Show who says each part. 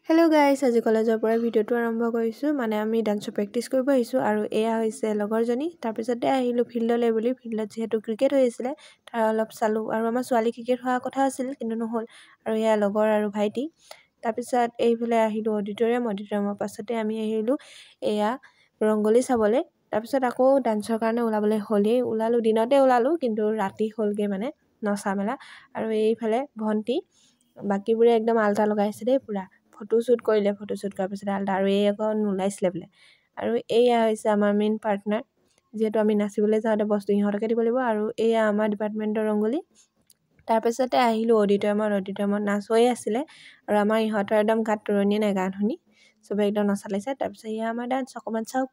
Speaker 1: Hello' guys, আজি কলেজৰ পৰা ভিডিঅ'টো আৰম্ভ কৰিছোঁ। মানে আমি ডান্সৰ প্ৰেক্টিচ কৰিব আহিছোঁ আৰু এয়া হৈছে লগৰজনী। তাৰপিছতে আহিলোঁ ফিল্ডলৈ বুলি। ফিল্ডত যিহেতু ক্ৰিকেট হৈ আছিলে তাৰ অলপ চালোঁ আৰু আমাৰ ছোৱালী ক্ৰিকেট হোৱাৰ কথা আছিল কিন্তু নহ'ল। আৰু এয়া লগৰ আৰু ভাইটি। তাৰপিছত এইফালে আহিলোঁ অডিটৰিয়ামৰ পাছতে আমি আহিলোঁ এয়া ৰংগলী চাবলৈ। তাৰপিছত আকৌ ডান্সৰ কাৰণে ওলাবলৈ হ'লেই ওলালোঁ, দিনতে ওলালোঁ কিন্তু ৰাতি হ'লগৈ মানে নচা মেলা। আৰু এইফালে ভণ্টি বাকীবোৰে একদম আল্টা লগাইছে দেই পূৰা। ফটোশ্বুট কৰিলে, ফটোশ্বুট কৰাৰ পিছতে আল্টা আৰু এই আকৌ নোলাইছিলে বোলে। আৰু এয়া হৈছে আমাৰ মেইন পাৰ্টনাৰ, যিহেতু আমি নাচিবলৈ যাওঁতে বস্তু ইহঁতকে দিব লাগিব। আৰু এয়া আমাৰ ডিপাৰ্টমেণ্টৰ ৰংগলী। তাৰপিছতে আহিলোঁ অডিটৰিয়ামত নাচ হৈয়ে আছিলে আৰু আমাৰ ইহঁতৰ একদম গাত তৰণিয়ে নাই গান শুনি, চবে একদম নচালাইছে। তাৰপিছত এয়া আমাৰ ডান্স, অকণমান চাওক।